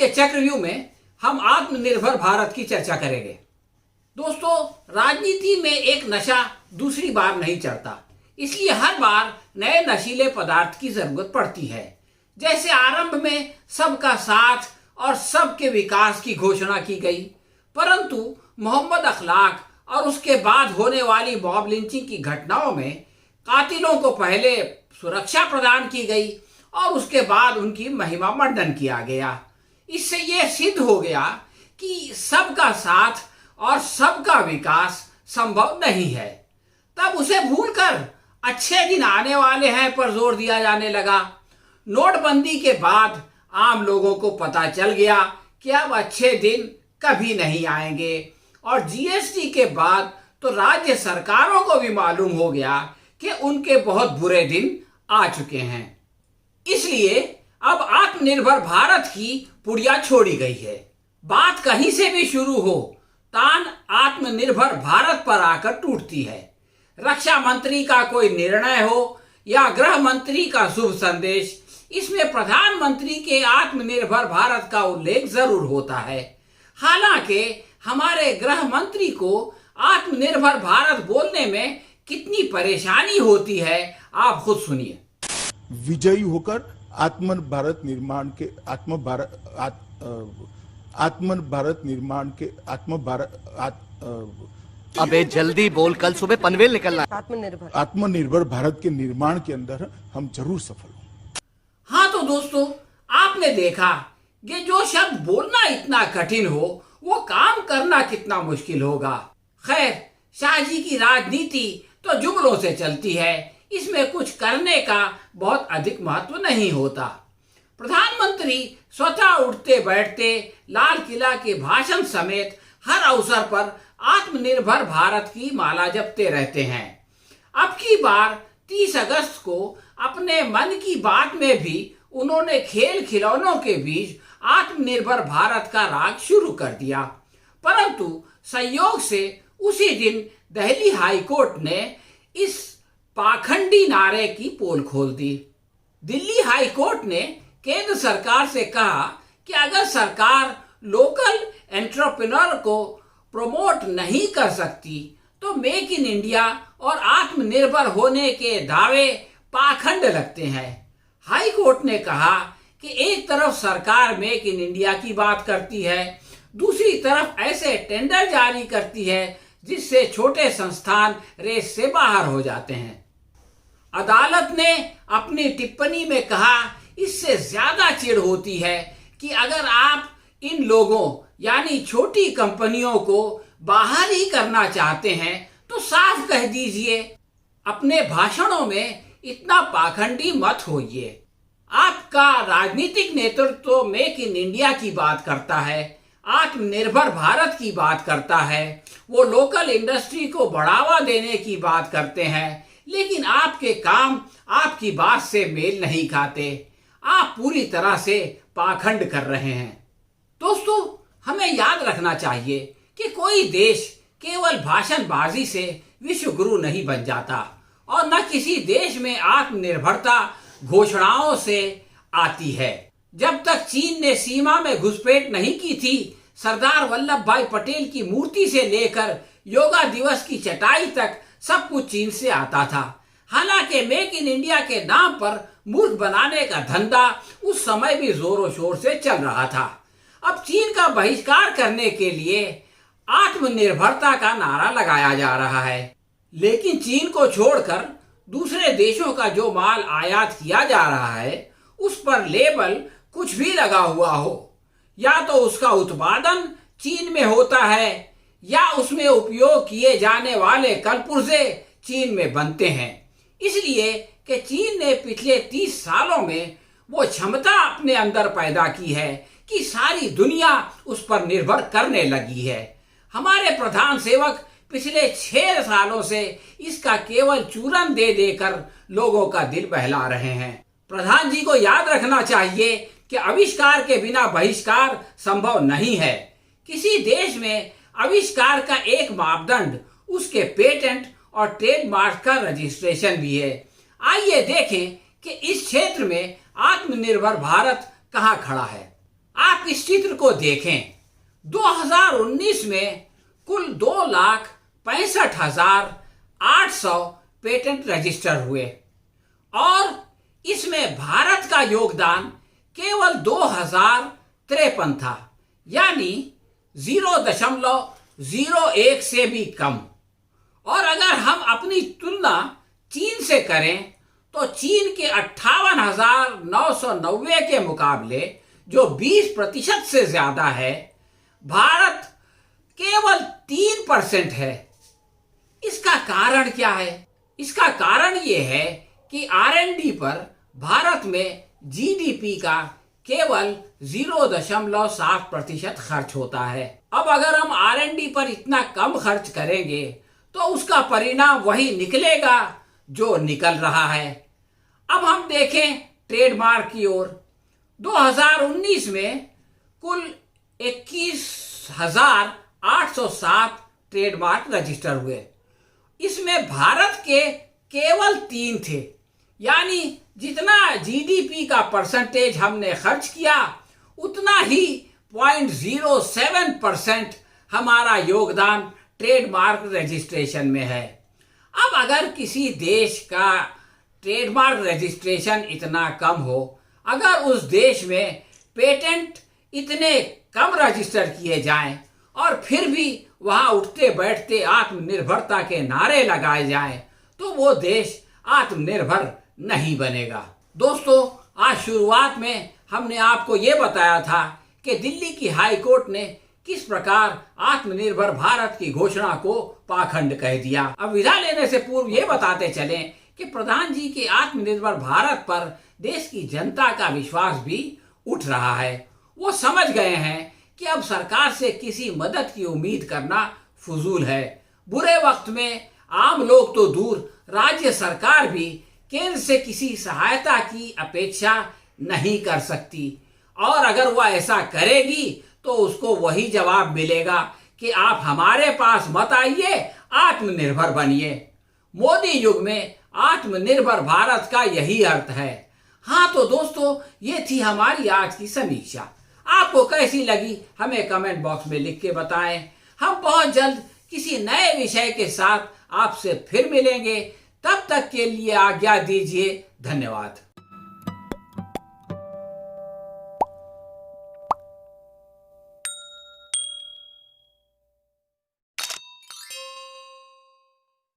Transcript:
के चक्रव्यूह में हम आत्मनिर्भर भारत की चर्चा करेंगे। दोस्तों, राजनीति में एक नशा दूसरी बार नहीं चढ़ता, इसलिए हर बार नए नशीले पदार्थ की जरूरत पड़ती है। जैसे आरंभ में सबका साथ और सबके विकास की घोषणा की गई, परंतु मोहम्मद अखलाक और उसके बाद होने वाली मॉब लिंचिंग की घटनाओं में कातिलों को पहले सुरक्षा प्रदान की गई और उसके बाद उनकी महिमा मंडन किया गया। इससे यह सिद्ध हो गया कि सबका साथ और सबका विकास संभव नहीं है। तब उसे भूलकर अच्छे दिन आने वाले हैं पर जोर दिया जाने लगा। नोटबंदी के बाद आम लोगों को पता चल गया कि अब अच्छे दिन कभी नहीं आएंगे, और जीएसटी के बाद तो राज्य सरकारों को भी मालूम हो गया कि उनके बहुत बुरे दिन आ चुके हैं। इसलिए अब आत्मनिर्भर भारत की पुड़िया छोड़ी गई है। बात कहीं से भी शुरू हो, तान आत्मनिर्भर भारत पर आकर टूटती है। रक्षा मंत्री का कोई निर्णय हो या गृह मंत्री का शुभ संदेश, इसमें प्रधानमंत्री के आत्मनिर्भर भारत का उल्लेख जरूर होता है। हालांकि हमारे गृह मंत्री को आत्मनिर्भर भारत बोलने में कितनी परेशानी होती है, आप खुद सुनिए। विजयी होकर आत्म भारत निर्माण के अबे जल्दी बोल, कल सुबह पनवेल निकलना है। आत्मनिर्भर भारत के निर्माण के अंदर हम जरूर सफल हों। हाँ तो दोस्तों, आपने देखा कि जो शब्द बोलना इतना कठिन हो, वो काम करना कितना मुश्किल होगा। खैर, शाहजी की राजनीति तो जुमलों से चलती है, इसमें कुछ करने का बहुत अधिक महत्व नहीं होता। प्रधानमंत्री स्वतः उठते बैठते लाल किला के भाषण समेत हर अवसर पर आत्मनिर्भर भारत की माला जपते रहते हैं। अब की बार 30 अगस्त को अपने मन की बात में भी उन्होंने खेल खिलौनों के बीच आत्मनिर्भर भारत का राग शुरू कर दिया, परंतु संयोग से उसी दिन दिल्ली हाई कोर्ट ने इस पाखंडी नारे की पोल खोल दी। दिल्ली हाई कोर्ट ने केंद्र सरकार से कहा कि अगर सरकार लोकल एंटरप्रेन्योर को प्रमोट नहीं कर सकती तो मेक इन इंडिया और आत्मनिर्भर होने के दावे पाखंड लगते हैं। हाई कोर्ट ने कहा कि एक तरफ सरकार मेक इन इंडिया की बात करती है, दूसरी तरफ ऐसे टेंडर जारी करती है जिससे छोटे संस्थान रेस से बाहर हो जाते हैं। अदालत ने अपनी टिप्पणी में कहा, इससे ज्यादा चिढ़ होती है कि अगर आप इन लोगों यानी छोटी कंपनियों को बाहर ही करना चाहते हैं तो साफ कह दीजिए। अपने भाषणों में इतना पाखंडी मत होइए। आपका राजनीतिक नेतृत्व तो मेक इन इंडिया की बात करता है, आत्मनिर्भर भारत की बात करता है, वो लोकल इंडस्ट्री को बढ़ावा देने की बात करते हैं, लेकिन आपके काम आपकी बात से मेल नहीं खाते। आप पूरी तरह से पाखंड कर रहे हैं। दोस्तों, हमें याद रखना चाहिए कि कोई देश केवल भाषणबाजी से विश्व गुरु नहीं बन जाता, और न किसी देश में आत्मनिर्भरता घोषणाओं से आती है। जब तक चीन ने सीमा में घुसपैठ नहीं की थी, सरदार वल्लभ भाई पटेल की मूर्ति से लेकर योगा दिवस की चटाई तक सब कुछ चीन से आता था। हालांकि मेक इन इंडिया के नाम पर मूर्ख बनाने का धंधा उस समय भी जोरों शोर से चल रहा था। अब चीन का बहिष्कार करने के लिए आत्मनिर्भरता का नारा लगाया जा रहा है, लेकिन चीन को छोड़कर दूसरे देशों का जो माल आयात किया जा रहा है उस पर लेबल कुछ भी लगा हुआ हो, या तो उसका उत्पादन चीन में होता है या उसमें उपयोग किए जाने वाले कलपुर्जे चीन में बनते हैं। इसलिए कि चीन ने पिछले 30 सालों में वो क्षमता अपने अंदर पैदा की है कि सारी दुनिया उस पर निर्भर करने लगी है। हमारे प्रधान सेवक पिछले 6 सालों से इसका केवल चूरन दे देकर लोगों का दिल बहला रहे हैं। प्रधान जी को याद रखना चाहिए कि आविष्कार के बिना बहिष्कार संभव नहीं है। किसी देश में आविष्कार का एक मापदंड उसके पेटेंट और ट्रेडमार्क का रजिस्ट्रेशन भी है। आइए देखें कि इस क्षेत्र में आत्मनिर्भर भारत कहां खड़ा है। आप इस चित्र को देखें। 2019 में कुल 2,65,800 पेटेंट रजिस्टर हुए और इसमें भारत का योगदान केवल 2,053 था, यानी 0.01 से भी कम। और अगर हम अपनी तुलना चीन से करें तो चीन के 58,990 के मुकाबले, जो 20% से ज्यादा है, भारत केवल 3% है। इसका कारण क्या है? इसका कारण यह है कि R&D पर भारत में GDP का केवल 0.7% खर्च होता है। अब अगर हम R&D पर इतना कम खर्च करेंगे तो उसका परिणाम वही निकलेगा जो निकल रहा है। अब हम देखें ट्रेडमार्क की ओर। 2019 में कुल 21,807 ट्रेडमार्क रजिस्टर हुए। इसमें भारत के केवल 3 थे, यानी जितना GDP का परसेंटेज हमने खर्च किया उतना ही 0.07% हमारा योगदान ट्रेडमार्क रजिस्ट्रेशन में है। अब अगर किसी देश का ट्रेडमार्क रजिस्ट्रेशन इतना कम हो, अगर उस देश में पेटेंट इतने कम रजिस्टर किए जाएं और फिर भी वहां उठते बैठते आत्मनिर्भरता के नारे लगाए जाएं, तो वो देश आत्मनिर्भर नहीं बनेगा। दोस्तों, आज शुरुआत में हमने आपको ये बताया था कि दिल्ली की हाई कोर्ट ने किस प्रकार आत्मनिर्भर भारत की घोषणा को पाखंड कह दिया। अब विदा लेने से पूर्व ये बताते चलें कि प्रधान जी के आत्मनिर्भर भारत पर देश की जनता का विश्वास भी उठ रहा है। वो समझ गए हैं कि अब सरकार से किसी मदद की उम्मीद करना फजूल है। बुरे वक्त में आम लोग तो दूर, राज्य सरकार भी केंद्र से किसी सहायता की अपेक्षा नहीं कर सकती, और अगर वह ऐसा करेगी तो उसको वही जवाब मिलेगा कि आप हमारे पास मत आइए, आत्मनिर्भर बनिए। मोदी युग में आत्मनिर्भर भारत का यही अर्थ है। हाँ तो दोस्तों, ये थी हमारी आज की समीक्षा। आपको कैसी लगी हमें कमेंट बॉक्स में लिख के बताएं। हम बहुत जल्द किसी नए विषय के साथ आपसे फिर मिलेंगे। तब तक के लिए आज्ञा दीजिए। धन्यवाद।